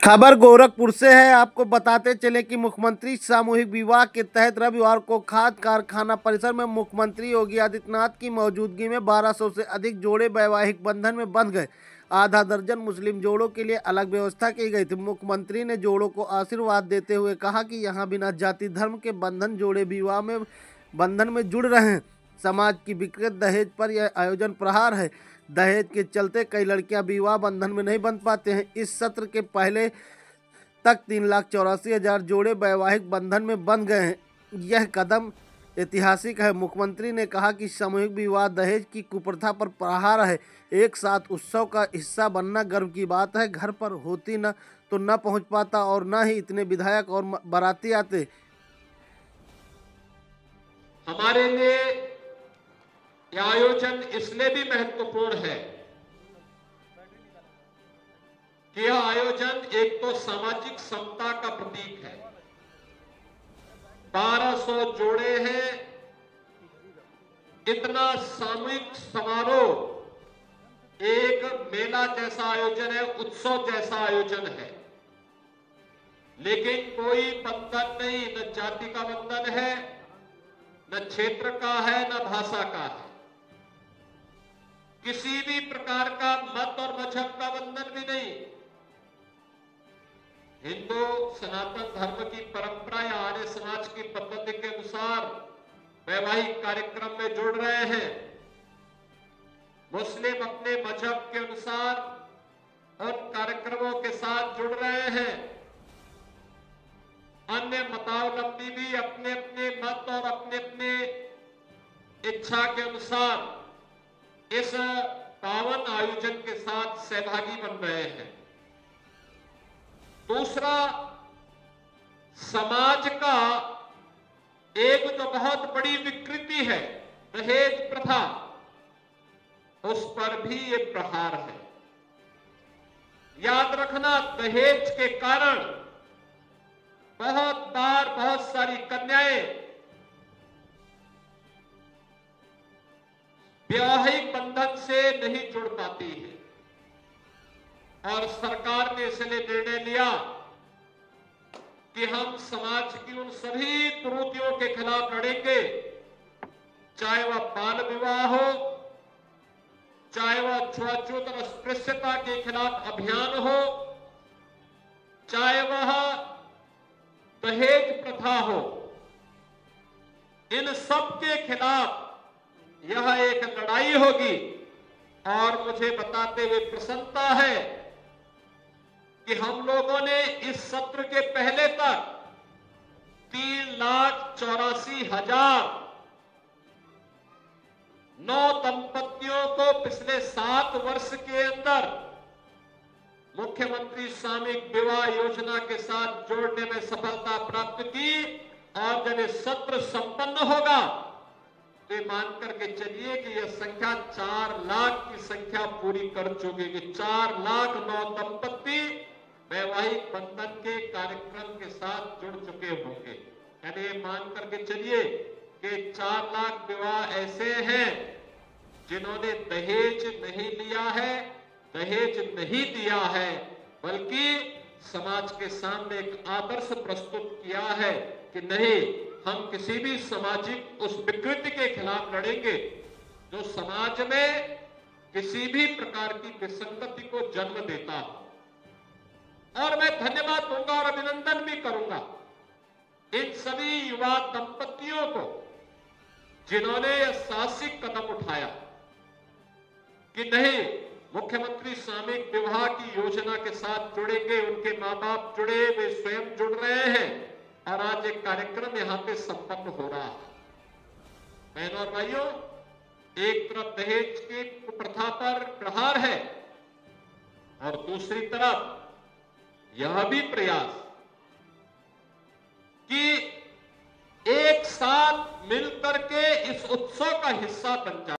खबर गोरखपुर से है। आपको बताते चले कि मुख्यमंत्री सामूहिक विवाह के तहत रविवार को खाद कारखाना परिसर में मुख्यमंत्री योगी आदित्यनाथ की मौजूदगी में 1200 से अधिक जोड़े वैवाहिक बंधन में बंध गए। आधा दर्जन मुस्लिम जोड़ों के लिए अलग व्यवस्था की गई थी। मुख्यमंत्री ने जोड़ों को आशीर्वाद देते हुए कहा कि यहाँ बिना जाति धर्म के बंधन जोड़े विवाह में बंधन में जुड़ रहे हैं। समाज की विकृत दहेज पर यह आयोजन प्रहार है। दहेज के चलते कई लड़कियां विवाह बंधन में नहीं बंध पाते हैं। इस सत्र के पहले तक 3,84,000 जोड़े वैवाहिक बंधन में बंध गए हैं। यह कदम ऐतिहासिक है। मुख्यमंत्री ने कहा कि सामूहिक विवाह दहेज की कुप्रथा पर प्रहार है। एक साथ उत्सव का हिस्सा बनना गर्व की बात है। घर पर होती न तो न पहुंच पाता और न ही इतने विधायक और बाराती आते। हमारे लिए यह आयोजन इसलिए भी महत्वपूर्ण है कि यह आयोजन एक तो सामाजिक समता का प्रतीक है। 1200 जोड़े हैं। इतना सामूहिक समारोह एक मेला जैसा आयोजन है, उत्सव जैसा आयोजन है, लेकिन कोई बंधन नहीं, न जाति का बंधन है, न क्षेत्र का है, न भाषा का है, किसी भी प्रकार का मत और मजहब का बंधन भी नहीं। हिंदू सनातन धर्म की परंपरा या आर्य समाज की पद्धति के अनुसार वैवाहिक कार्यक्रम में जुड़ रहे हैं। मुस्लिम अपने मजहब के अनुसार उन कार्यक्रमों के साथ जुड़ रहे हैं। अन्य मतावलंबी भी अपने अपने मत और अपने अपने इच्छा के अनुसार इस पावन आयोजन के साथ सहभागी बन रहे हैं। दूसरा, समाज का एक जो बहुत बड़ी विकृति है दहेज प्रथा, उस पर भी ये प्रहार है। याद रखना, दहेज के कारण बहुत बार बहुत सारी कन्याएं वैवाहिक बंधन से नहीं जुड़ पाती है और सरकार ने इसलिए निर्णय लिया कि हम समाज की उन सभी कुरीतियों के खिलाफ लड़ेंगे, चाहे वह बाल विवाह हो, चाहे वह छुआछूत और अस्पृश्यता के खिलाफ अभियान हो, चाहे वह दहेज प्रथा हो। इन सब के खिलाफ यह एक लड़ाई होगी। और मुझे बताते हुए प्रसन्नता है कि हम लोगों ने इस सत्र के पहले तक 3,84,000 9 दंपतियों को पिछले 7 वर्ष के अंदर मुख्यमंत्री सामूहिक विवाह योजना के साथ जोड़ने में सफलता प्राप्त की। और जब ये सत्र संपन्न होगा तो मान करके चलिए कि यह संख्या 4 लाख की संख्या पूरी कर चुकी है। 4 लाख 9 दंपति वैवाहिक बंधन के कार्यक्रम के साथ जुड़ चुके होंगे। यानी ये मान करके चलिए कि 4 लाख विवाह ऐसे हैं जिन्होंने दहेज नहीं लिया है, दहेज नहीं दिया है, बल्कि समाज के सामने एक आदर्श प्रस्तुत किया है कि नहीं, हम किसी भी सामाजिक उस विकृति के खिलाफ लड़ेंगे जो समाज में किसी भी प्रकार की विसंगति को जन्म देता हो। और मैं धन्यवाद दूंगा और अभिनंदन भी करूंगा इन सभी युवा दंपतियों को जिन्होंने यह साहसिक कदम उठाया कि नहीं, मुख्यमंत्री सामूहिक विवाह की योजना के साथ जुड़ेंगे। उनके मां बाप जुड़े, वे स्वयं जुड़ रहे हैं और आज एक कार्यक्रम यहां पे संपन्न हो रहा है। बहनों और भाइयों, एक तरफ दहेज की प्रथा पर प्रहार है और दूसरी तरफ यह भी प्रयास कि एक साथ मिलकर के इस उत्सव का हिस्सा बन जाए।